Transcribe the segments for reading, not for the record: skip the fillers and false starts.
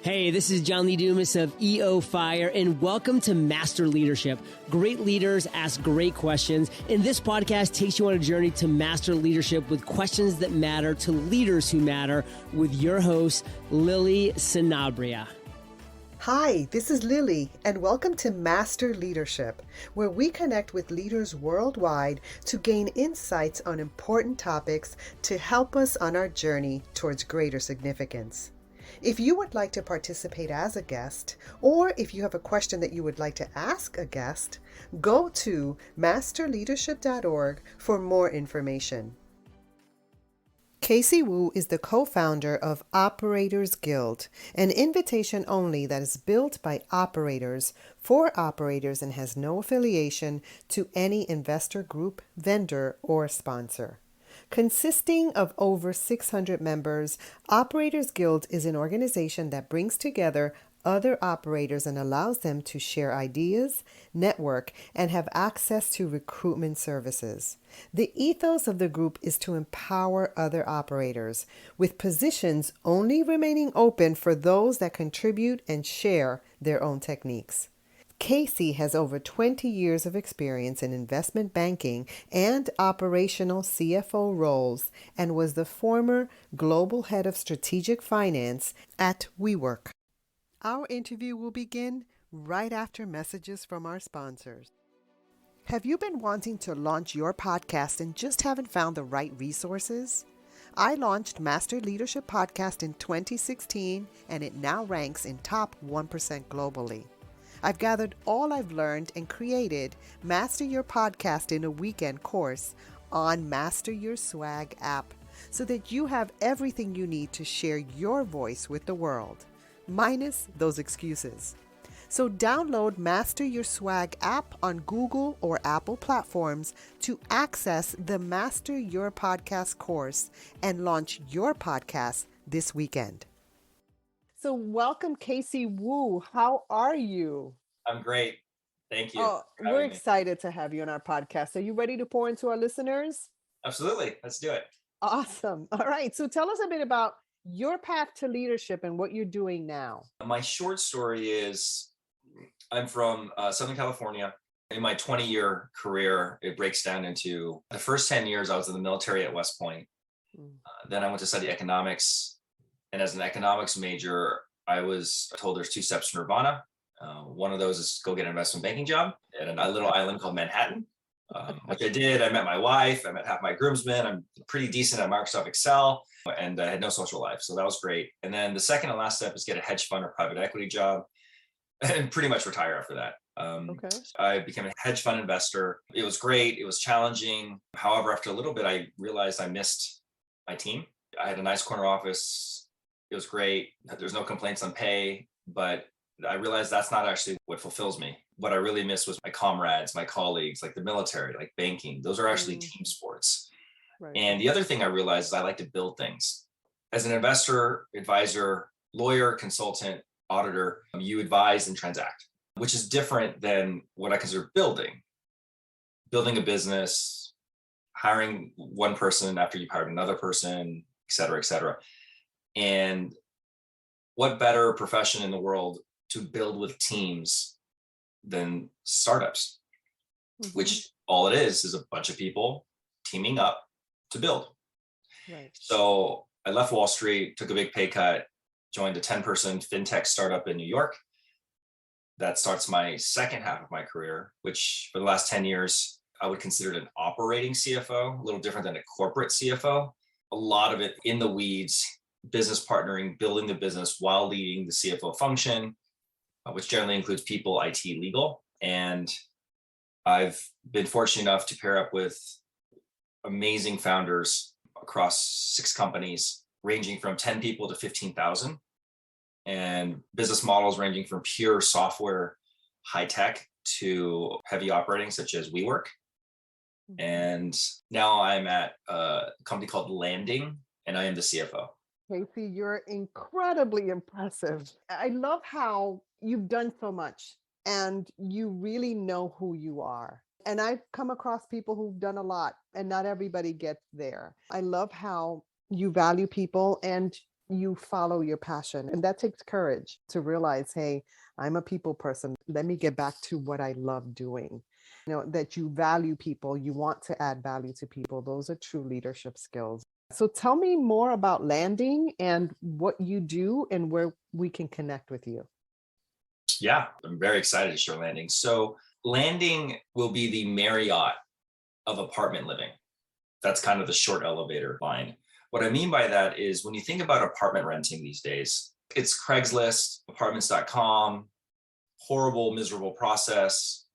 Hey, this is John Lee Dumas of EO Fire, and welcome to Master Leadership. Great leaders ask great questions, and this podcast takes you on a journey to master leadership with questions that matter to leaders who matter with your host, Lily Sanabria. Hi, this is Lily, and welcome to Master Leadership, where we connect with leaders worldwide to gain insights on important topics to help us on our journey towards greater significance. If you would like to participate as a guest, or if you have a question that you would like to ask a guest, go to masterleadership.org for more information. Casey Wu is the co-founder of Operators Guild, an invitation only that is built by operators for operators and has no affiliation to any investor group, vendor, or sponsor. Consisting of over 600 members, Operators Guild is an organization that brings together other operators and allows them to share ideas, network, and have access to recruitment services. The ethos of the group is to empower other operators, with positions only remaining open for those that contribute and share their own techniques. Casey has over 20 years of experience in investment banking and operational CFO roles and was the former global head of strategic finance at WeWork. Our interview will begin right after messages from our sponsors. Have you been wanting to launch your podcast and just haven't found the right resources? I launched Master Leadership Podcast in 2016, and it now ranks in top 1% globally. I've gathered all I've learned and created Master Your Podcast in a Weekend course on Master Your Swag app so that you have everything you need to share your voice with the world, minus those excuses. So download Master Your Swag app on Google or Apple platforms to access the Master Your Podcast course and launch your podcast this weekend. So welcome, Casey Wu. How are you? I'm great. Thank you. Oh, we're excited to have you on our podcast. Are you ready to pour into our listeners? Absolutely. Let's do it. Awesome. All right. So tell us a bit about your path to leadership and what you're doing now. My short story is I'm from Southern California. In my 20-year career, it breaks down into the first 10 years I was in the military at West Point. Then I went to study economics. And as an economics major, I was told there's 2 steps to nirvana. One of those is go get an investment banking job at a little island called Manhattan, which I did. I met my wife. I met half my groomsmen. I'm pretty decent at Microsoft Excel, and I had no social life. So that was great. And then the second and last step is get a hedge fund or private equity job and pretty much retire after that. I became a hedge fund investor. It was great. It was challenging. However, after a little bit, I realized I missed my team. I had a nice corner office. It was great. There's no complaints on pay, but I realized that's not actually what fulfills me. What I really missed was my comrades, my colleagues, like the military, like banking. Those are actually team sports. Right. And the other thing I realized is I like to build things. As an investor, advisor, lawyer, consultant, auditor, you advise and transact, which is different than what I consider building. Building a business, hiring one person after you've hired another person, et cetera, et cetera. And what better profession in the world to build with teams than startups, which all it is a bunch of people teaming up to build. Right. So I left Wall Street, took a big pay cut, joined a 10-person fintech startup in New York. That starts my second half of my career, which for the last 10 years, I would consider it an operating CFO, a little different than a corporate CFO. A lot of it in the weeds, business partnering, building the business while leading the CFO function, which generally includes people, IT, legal. And I've been fortunate enough to pair up with amazing founders across 6 companies, ranging from 10 people to 15,000, and business models ranging from pure software, high tech to heavy operating, such as WeWork. And now I'm at a company called Landing, and I am the CFO. Casey, you're incredibly impressive. I love how you've done so much and you really know who you are. And I've come across people who've done a lot and not everybody gets there. I love how you value people and you follow your passion. And that takes courage to realize, hey, I'm a people person. Let me get back to what I love doing. That you value people, you want to add value to people. Those are true leadership skills. So tell me more about Landing and what you do and where we can connect with you. Yeah, I'm very excited to share Landing. So Landing will be the Marriott of apartment living. That's kind of the short elevator line. What I mean by that is when you think about apartment renting these days, it's Craigslist, apartments.com, horrible, miserable process,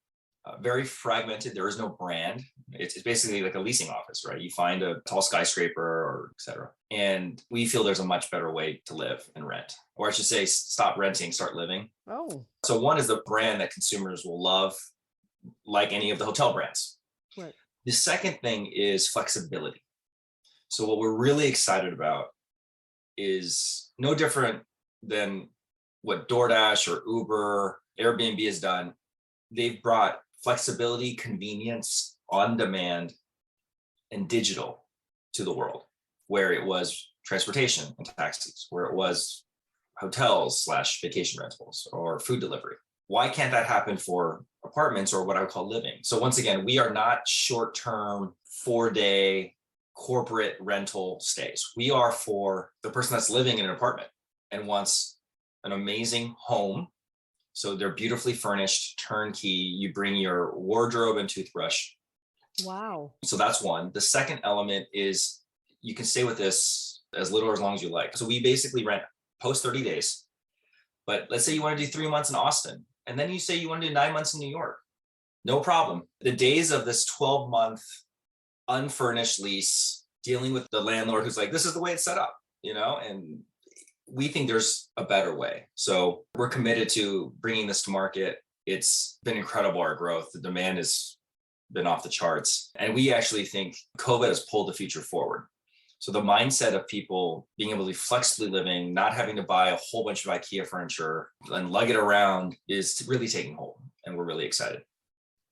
very fragmented. There is no brand. It's basically like a leasing office, right? You find a tall skyscraper or et cetera. And we feel there's a much better way to live and rent, or I should say, stop renting, start living. Oh, So one is the brand that consumers will love, like any of the hotel brands. right. The second thing is flexibility. So what we're really excited about is no different than what DoorDash or Uber, Airbnb has done. They've brought flexibility, convenience, on demand, and digital to the world, where it was transportation and taxis, where it was hotels / vacation rentals or food delivery. Why can't that happen for apartments or what I would call living? So once again, we are not short-term, 4-day corporate rental stays. We are for the person that's living in an apartment and wants an amazing home. So they're beautifully furnished, turnkey. You bring your wardrobe and toothbrush. Wow. So that's one. The second element is you can stay with this as little or as long as you like. So we basically rent post 30 days. But let's say you want to do 3 months in Austin, and then you say you want to do 9 months in New York. No problem. The days of this 12-month unfurnished lease, dealing with the landlord who's like, this is the way it's set up, and we think there's a better way. So we're committed to bringing this to market. It's been incredible, our growth. The demand has been off the charts. And we actually think COVID has pulled the future forward. So the mindset of people being able to be flexibly living, not having to buy a whole bunch of IKEA furniture and lug it around is really taking hold. And we're really excited.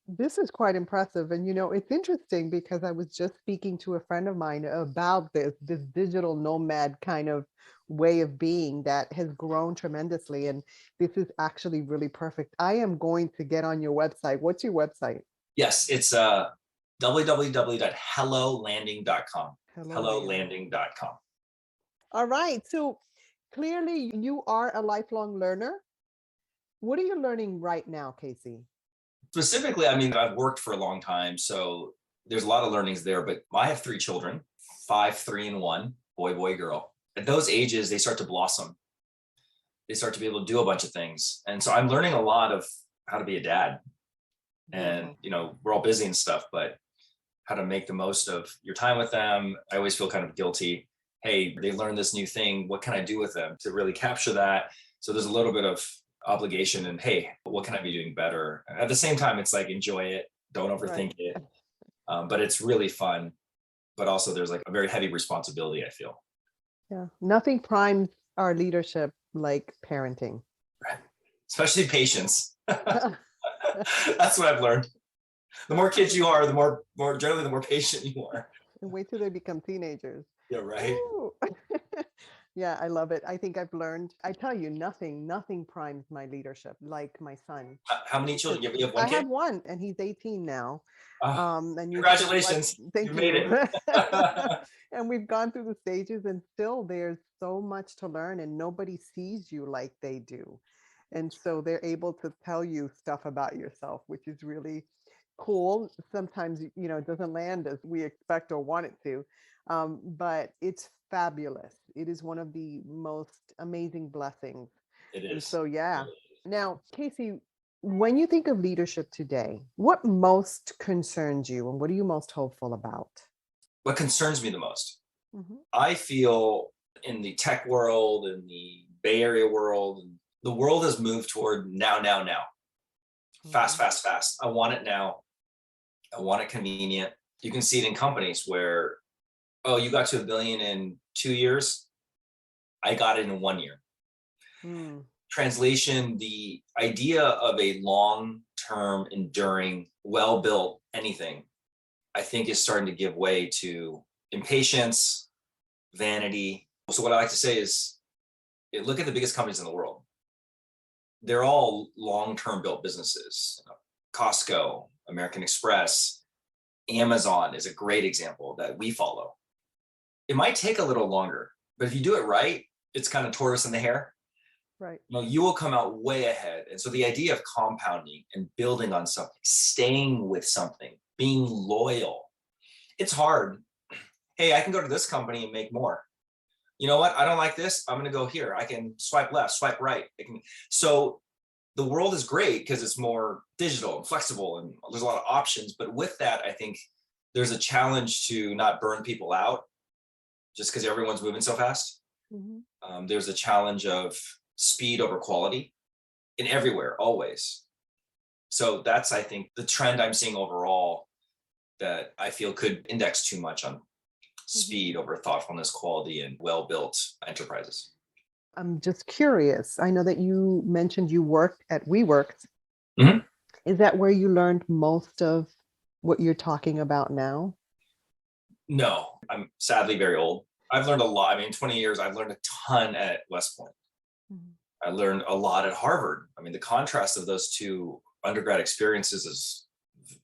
This is quite impressive. And it's interesting because I was just speaking to a friend of mine about this digital nomad kind of way of being that has grown tremendously. And this is actually really perfect. I am going to get on your website. What's your website? Yes, it's www.hellolanding.com. Hellolanding.com. All right. So clearly you are a lifelong learner. What are you learning right now, Casey? Specifically, I've worked for a long time, so there's a lot of learnings there, but I have 3 children, 5, 3, and 1, boy, girl. At those ages, they start to blossom. They start to be able to do a bunch of things. And so I'm learning a lot of how to be a dad. And, we're all busy and stuff, but how to make the most of your time with them. I always feel kind of guilty. Hey, they learned this new thing. What can I do with them to really capture that? So there's a little bit of obligation and, hey, what can I be doing better? At the same time, it's like, enjoy it. Don't overthink it. But it's really fun. But also there's like a very heavy responsibility, I feel. Yeah. Nothing primes our leadership like parenting. Right. Especially patience. That's what I've learned. The more kids you are, the more generally, the more patient you are. And wait till they become teenagers. Yeah, right. Yeah, I love it. I think I've learned, I tell you, nothing primes my leadership like my son. How many children? You have one kid? I have one, and he's 18 now. And congratulations. Thank you. Made it. And we've gone through the stages, and still there's so much to learn, and nobody sees you like they do. And so they're able to tell you stuff about yourself, which is really cool. Sometimes, it doesn't land as we expect or want it to, but it's fabulous. It is one of the most amazing blessings. It is. And so, yeah. Now, Casey, when you think of leadership today, what most concerns you and what are you most hopeful about? What concerns me the most? Mm-hmm. I feel in the tech world, in the Bay Area world, the world has moved toward now. Fast. I want it now. I want it convenient. You can see it in companies where, oh, you got to $1 billion in 2 years. I got it in 1 year. Translation, the idea of a long-term, enduring, well-built anything, I think is starting to give way to impatience, vanity, So what I like to say is, look at the biggest companies in the world. They're all long-term built businesses. Costco, American Express, Amazon is a great example that we follow. It might take a little longer, but if you do it right, it's kind of tortoise and the hare. Right. You will come out way ahead. And so the idea of compounding and building on something, staying with something, being loyal, it's hard. Hey, I can go to this company and make more. You know what? I don't like this. I'm going to go here. I can swipe left, swipe right. So the world is great because it's more digital and flexible and there's a lot of options. But with that, I think there's a challenge to not burn people out just because everyone's moving so fast. Mm-hmm. There's a challenge of speed over quality in everywhere, always. So that's, I think, the trend I'm seeing overall that I feel could index too much on speed over thoughtfulness, quality, and well-built enterprises. I'm just curious. I know that you mentioned you worked at WeWork. Mm-hmm. Is that where you learned most of what you're talking about now? No, I'm sadly very old. I've learned a lot. I mean, in 20 years, I've learned a ton at West Point. Mm-hmm. I learned a lot at Harvard. I mean, the contrast of those two undergrad experiences is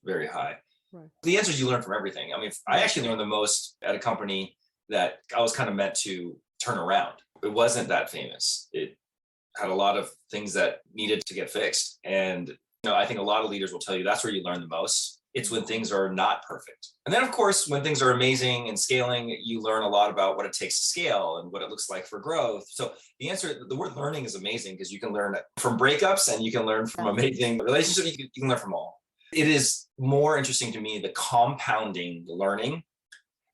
very high. Right. The answer is you learn from everything. I mean, I actually learned the most at a company that I was kind of meant to turn around. It wasn't that famous. It had a lot of things that needed to get fixed. And I think a lot of leaders will tell you that's where you learn the most. It's when things are not perfect. And then, of course, when things are amazing and scaling, you learn a lot about what it takes to scale and what it looks like for growth. So the answer, the word learning is amazing because you can learn from breakups and you can learn from amazing relationships. You can learn from all. It is more interesting to me, the compounding, the learning.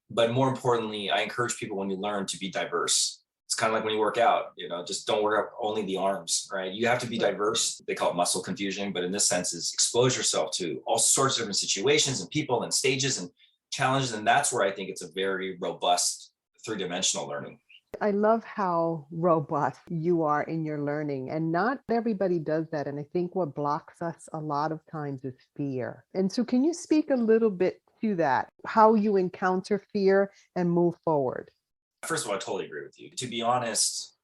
But more importantly, I encourage people when you learn to be diverse. It's kind of like when you work out, just don't work out only the arms, right? You have to be diverse. They call it muscle confusion, but in this sense is expose yourself to all sorts of different situations and people and stages and challenges. And that's where I think it's a very robust three-dimensional learning. I love how robust you are in your learning, and not everybody does that. And I think what blocks us a lot of times is fear. And so can you speak a little bit to that, how you encounter fear and move forward? First of all, I totally agree with you. To be honest,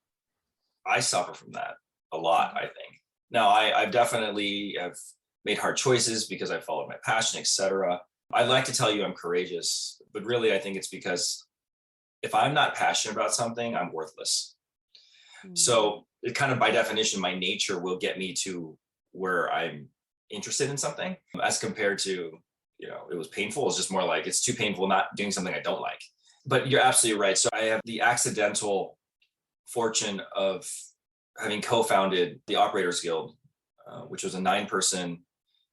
I suffer from that a lot, I think. Now, I definitely have made hard choices because I followed my passion, etc. I'd like to tell you I'm courageous, but really I think it's because if I'm not passionate about something, I'm worthless. Mm-hmm. So it kind of by definition, my nature will get me to where I'm interested in something as compared to, it was painful. It's just more like it's too painful not doing something I don't like. But you're absolutely right. So I have the accidental fortune of having co-founded the Operators Guild, which was a 9-person,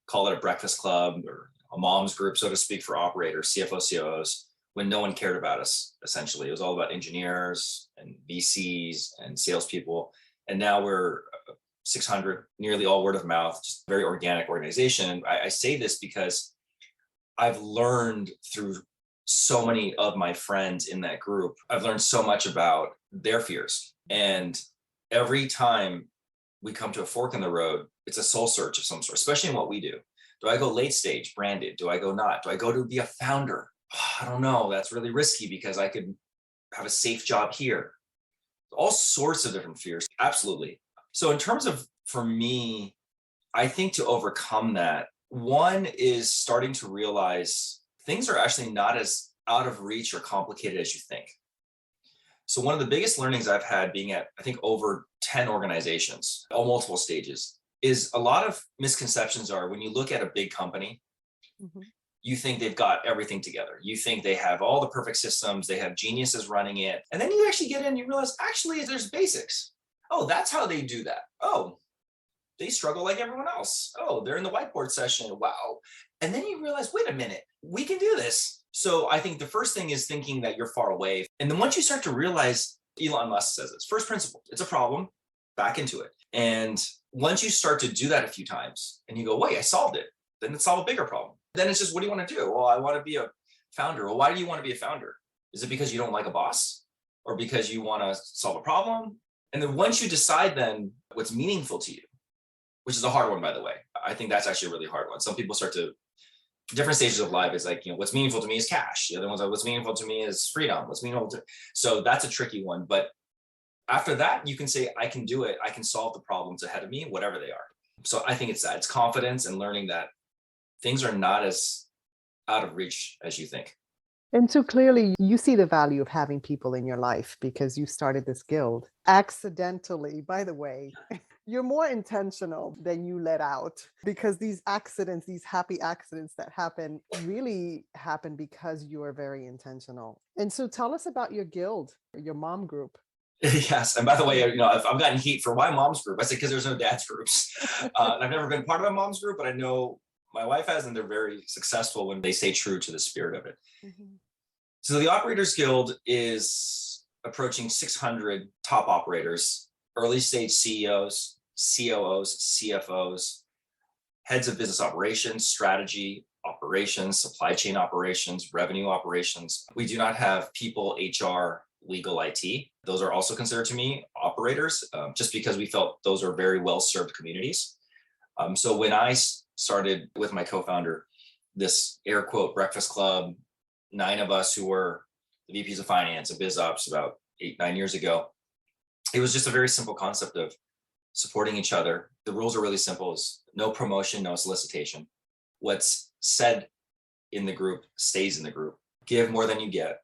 call it a breakfast club or a mom's group, so to speak, for operators, CFO, COOs, when no one cared about us, essentially. It was all about engineers and VCs and salespeople. And now we're 600, nearly all word of mouth, just very organic organization. And I say this because I've learned through so many of my friends in that group, I've learned so much about their fears. And every time we come to a fork in the road, it's a soul search of some sort, especially in what we do. Do I go late stage, branded? Do I go not? Do I go to be a founder? I don't know. That's really risky because I could have a safe job here. All sorts of different fears. Absolutely. So in terms of, for me, I think to overcome that, one is starting to realize things are actually not as out of reach or complicated as you think. So one of the biggest learnings I've had being at, I think, over 10 organizations, all multiple stages, is a lot of misconceptions are when you look at a big company, mm-hmm. you think they've got everything together. You think they have all the perfect systems, they have geniuses running it. And then you actually get in and you realize, actually, there's basics. Oh, that's how they do that. Oh, they struggle like everyone else. Oh, they're in the whiteboard session. Wow. And then you realize, wait a minute, we can do this. So I think the first thing is thinking that you're far away. And then once you start to realize, Elon Musk says this, first principle, it's a problem, back into it. And once you start to do that a few times and you go, wait, I solved it, then it's solve a bigger problem. Then it's just, what do you want to do? Well, I want to be a founder. Well, why do you want to be a founder? Is it because you don't like a boss or because you want to solve a problem? And then once you decide then what's meaningful to you, which is a hard one, by the way, I think that's actually a really hard one. Some people start to different stages of life is like, what's meaningful to me is cash. The other one's like, what's meaningful to me is freedom. What's meaningful to, so that's a tricky one. But after that, you can say, I can do it. I can solve the problems ahead of me, whatever they are. So I think it's that. It's confidence and learning that things are not as out of reach as you think. And so clearly you see the value of having people in your life because you started this guild accidentally, by the way. You're more intentional than you let out, because these accidents, these happy accidents that happen really happen because you are very intentional. And so tell us about your guild, your mom group. Yes. And by the way, I've gotten heat for my mom's group. I said, because there's no dad's groups. And I've never been part of my mom's group, but I know my wife has, and they're very successful when they stay true to the spirit of it. Mm-hmm. So the Operators Guild is approaching 600 top operators, early stage CEOs, COOs, CFOs, heads of business operations, strategy, operations, supply chain operations, revenue operations. We do not have people, HR, legal, IT. Those are also considered to me operators, just because we felt those are very well-served communities. So when I started with my co-founder, this air quote breakfast club, 9 of us who were the VPs of finance and biz ops about 8-9 years ago, it was just a very simple concept of supporting each other. The rules are really simple: is no promotion, no solicitation. What's said in the group stays in the group. Give more than you get,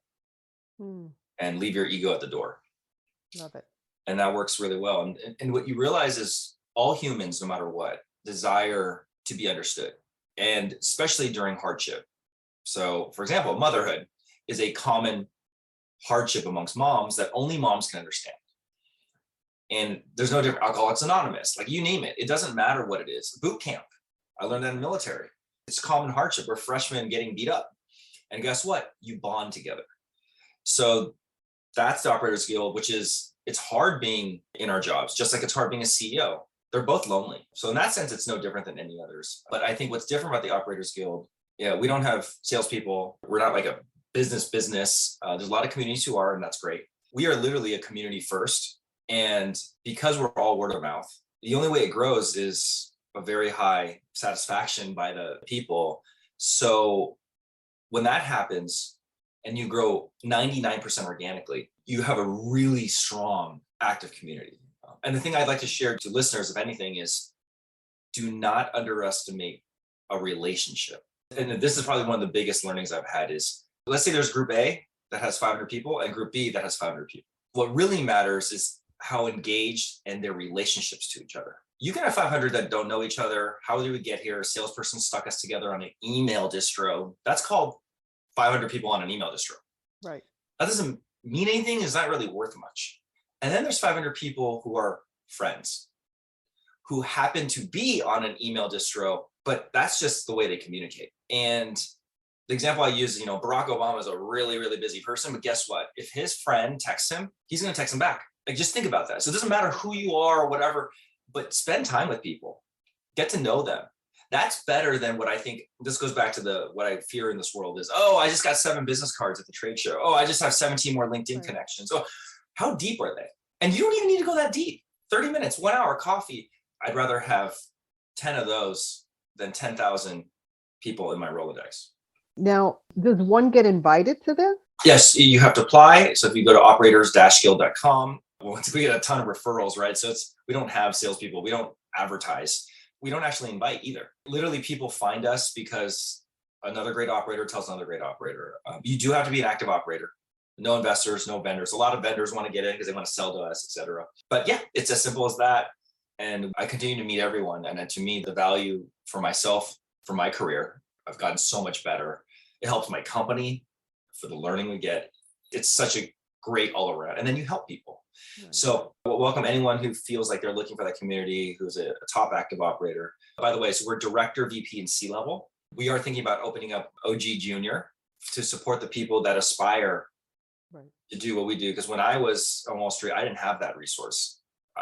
and leave your ego at the door. Love it. And that works really well. And what you realize is all humans, no matter what, desire to be understood, and especially during hardship. So, for example, motherhood is a common hardship amongst moms that only moms can understand. And there's no different. Alcoholics Anonymous, like you name it. It doesn't matter what it is. Boot camp. I learned that in the military. It's common hardship. We're freshmen getting beat up. And guess what? You bond together. So that's the Operators Guild, which is, it's hard being in our jobs, just like it's hard being a CEO. They're both lonely. So in that sense, it's no different than any others. But I think what's different about the Operators Guild, we don't have salespeople. We're not like a business. There's a lot of communities who are, and that's great. We are literally a community first. And because we're all word of mouth, the only way it grows is a very high satisfaction by the people. So when that happens and you grow 99% organically, you have a really strong active community. And the thing I'd like to share to listeners, if anything, is do not underestimate a relationship. And this is probably one of the biggest learnings I've had is, let's say there's group A that has 500 people and group B that has 500 people. What really matters is how engaged and their relationships to each other. You can have 500 that don't know each other. How did we get here? A salesperson stuck us together on an email distro. That's called 500 people on an email distro. Right. That doesn't mean anything. It's not really worth much. And then there's 500 people who are friends, who happen to be on an email distro, but that's just the way they communicate. And the example I use, Barack Obama is a really, really busy person, but guess what? If his friend texts him, he's going to text him back. Like, just think about that. So it doesn't matter who you are or whatever, but spend time with people, get to know them. That's better than what I think. This goes back to what I fear in this world is, oh, I just got 7 business cards at the trade show. Oh, I just have 17 more LinkedIn connections. Oh, how deep are they? And you don't even need to go that deep. 30 minutes, 1 hour, coffee. I'd rather have 10 of those than 10,000 people in my Rolodex. Now, does one get invited to this? Yes, you have to apply. So if you go to operators-guild.com, we get a ton of referrals, right? So we don't have salespeople. We don't advertise. We don't actually invite either. Literally, people find us because another great operator tells another great operator. You do have to be an active operator. No investors, no vendors. A lot of vendors want to get in because they want to sell to us, et cetera. But yeah, it's as simple as that. And I continue to meet everyone. And to me, the value for myself, for my career, I've gotten so much better. It helps my company for the learning we get. It's such a great all around. And then you help people. Right. So we'll welcome anyone who feels like they're looking for that community, who's a top active operator. By the way, so we're director, VP, and C-level. We are thinking about opening up OG Junior to support the people that aspire to do what we do. Because when I was on Wall Street, I didn't have that resource.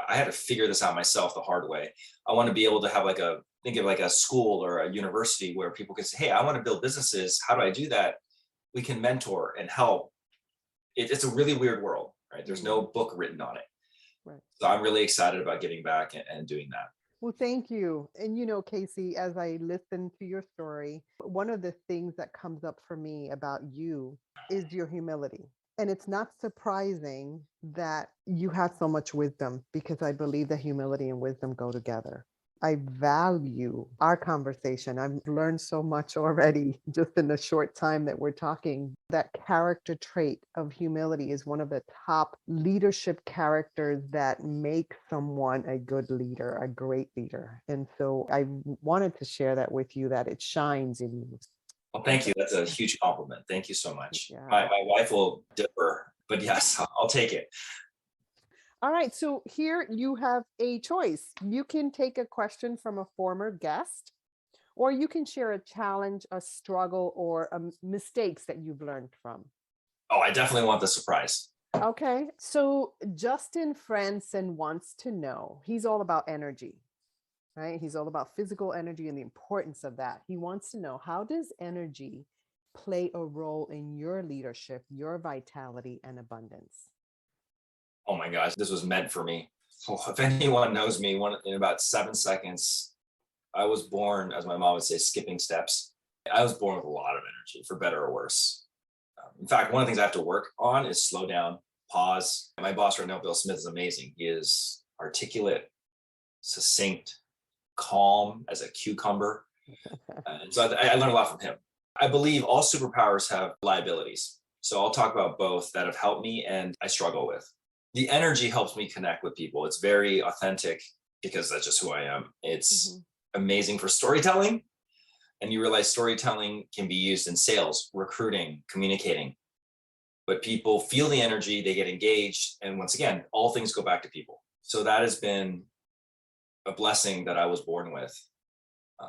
I had to figure this out myself the hard way. I want to be able to have think of a school or a university where people can say, hey, I want to build businesses. How do I do that? We can mentor and help. It's a really weird world, right? There's no book written on it. Right. So I'm really excited about getting back and doing that. Well, thank you. And Casey, as I listen to your story, one of the things that comes up for me about you is your humility. And it's not surprising that you have so much wisdom because I believe that humility and wisdom go together. I value our conversation. I've learned so much already just in the short time that we're talking. That character trait of humility is one of the top leadership characters that make someone a good leader, a great leader. And so I wanted to share that with you, that it shines in you. Well, thank you. That's a huge compliment. Thank you so much. Yeah. My wife will differ, but yes, I'll take it. All right, so here you have a choice. You can take a question from a former guest, or you can share a challenge, a struggle, or mistakes that you've learned from. Oh, I definitely want the surprise. Okay, so Justin Franson wants to know, he's all about energy, right? He's all about physical energy and the importance of that. He wants to know, how does energy play a role in your leadership, your vitality, and abundance? Oh my gosh, this was meant for me. Well, if anyone knows me, in about 7 seconds, I was born, as my mom would say, skipping steps. I was born with a lot of energy, for better or worse. In fact, one of the things I have to work on is slow down, pause. My boss right now, Bill Smith, is amazing. He is articulate, succinct, calm as a cucumber. And so I learned a lot from him. I believe all superpowers have liabilities. So I'll talk about both that have helped me and I struggle with. The energy helps me connect with people. It's very authentic because that's just who I am. It's amazing for storytelling. And you realize storytelling can be used in sales, recruiting, communicating. But people feel the energy, they get engaged. And once again, all things go back to people. So that has been a blessing that I was born with.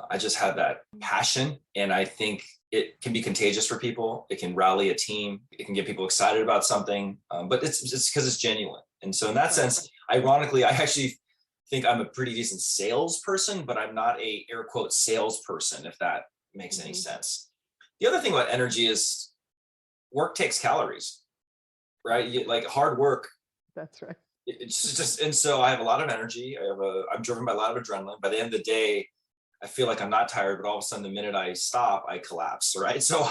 I just had that passion, and I think it can be contagious for people. It can rally a team. It can get people excited about something, but it's because it's genuine. And so in that sense, ironically, I actually think I'm a pretty decent salesperson, but I'm not a air quote salesperson, if that makes any sense. The other thing about energy is work takes calories, right? Like hard work. That's right. It's just, and so I have a lot of energy. I'm driven by a lot of adrenaline. By the end of the day, I feel like I'm not tired, but all of a sudden, the minute I stop, I collapse, right? So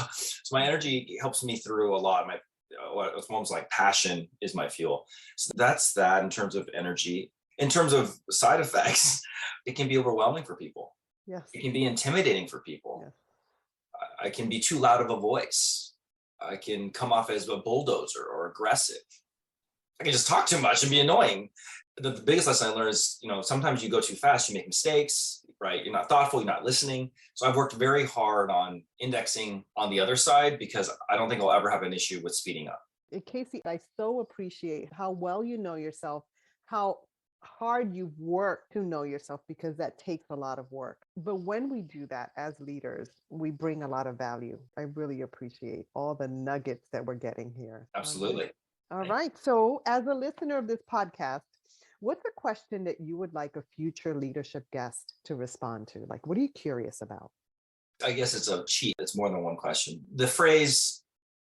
my energy helps me through a lot. It's almost like passion is my fuel. So that's that in terms of energy. In terms of side effects, it can be overwhelming for people. Yes. It can be intimidating for people. Yes. I can be too loud of a voice. I can come off as a bulldozer or aggressive. I can just talk too much and be annoying. The biggest lesson I learned is, sometimes you go too fast, you make mistakes, right? You're not thoughtful, you're not listening. So I've worked very hard on indexing on the other side because I don't think I'll ever have an issue with speeding up. Casey, I so appreciate how well you know yourself, how hard you've worked to know yourself, because that takes a lot of work. But when we do that as leaders, we bring a lot of value. I really appreciate all the nuggets that we're getting here. Absolutely. All right. So as a listener of this podcast, what's a question that you would like a future leadership guest to respond to? Like, what are you curious about? I guess it's a cheat. It's more than one question. The phrase,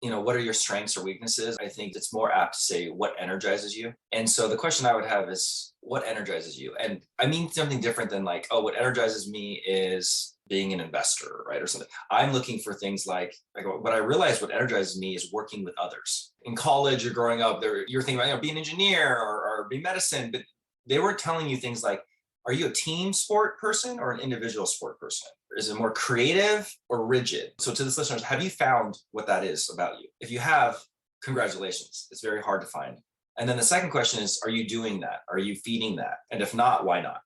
what are your strengths or weaknesses? I think it's more apt to say what energizes you. And so the question I would have is, what energizes you? And I mean something different than like, oh, what energizes me is being an investor, right? Or something. I'm looking for things like what I realized what energizes me is working with others. In college or growing up, you're thinking about being an engineer or be medicine, but they weren't telling you things like, are you a team sport person or an individual sport person? Is it more creative or rigid? So to this listeners, have you found what that is about you? If you have, congratulations. It's very hard to find. And then the second question is, are you doing that? Are you feeding that? And if not, why not?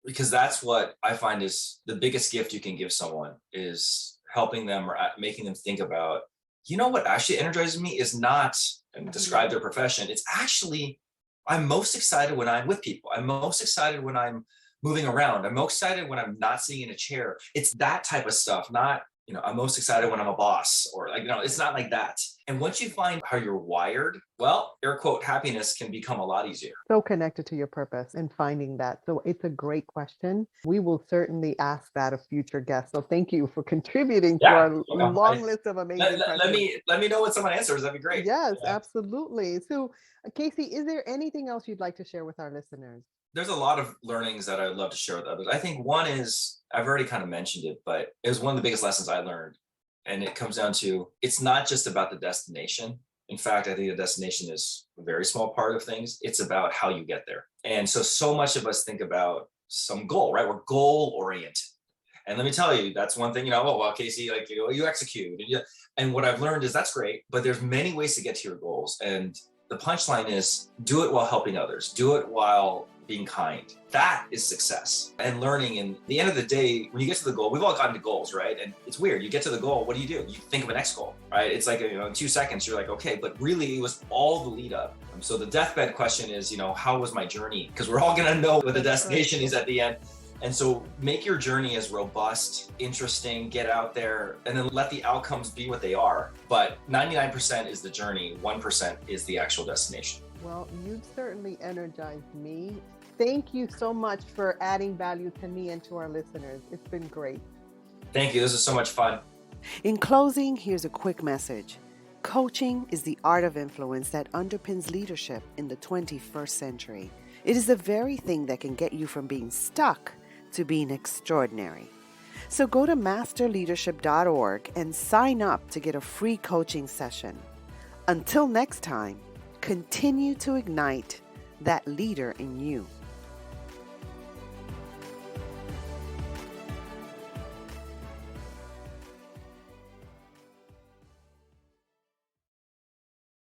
Because that's what I find is the biggest gift you can give someone, is helping them or making them think about, what actually energizes me is not, and describe their profession. It's actually, I'm most excited when I'm with people. I'm most excited when I'm moving around. I'm most excited when I'm not sitting in a chair. It's that type of stuff, not, I'm most excited when I'm a boss, or it's not like that. And once you find how you're wired, well, air quote, happiness can become a lot easier. So connected to your purpose and finding that. So it's a great question. We will certainly ask that of future guests. So thank you for contributing to our long list of amazing questions. Let me know what someone answers. That'd be great. Yes, absolutely. So Casey, is there anything else you'd like to share with our listeners? There's a lot of learnings that I would love to share with others. I think one is, I've already kind of mentioned it, but it was one of the biggest lessons I learned. And it comes down to, it's not just about the destination. In fact, I think the destination is a very small part of things. It's about how you get there. And so much of us think about some goal, right? We're goal oriented. And let me tell you, that's one thing, oh, well, Casey, like, you execute. And what I've learned is that's great, but there's many ways to get to your goals. And the punchline is, do it while helping others. Do it while being kind. That is success and learning. And at the end of the day, when you get to the goal, we've all gotten to goals, right? And it's weird. You get to the goal. What do? You think of a next goal, right? It's like, in 2 seconds, you're like, okay, but really it was all the lead up. So the deathbed question is, how was my journey? Because we're all going to know what the destination is at the end. And so make your journey as robust, interesting, get out there, and then let the outcomes be what they are. But 99% is the journey, 1% is the actual destination. Well, you've certainly energized me. Thank you so much for adding value to me and to our listeners. It's been great. Thank you. This is so much fun. In closing, here's a quick message. Coaching is the art of influence that underpins leadership in the 21st century. It is the very thing that can get you from being stuck to being extraordinary. So go to masterleadership.org and sign up to get a free coaching session. Until next time, continue to ignite that leader in you.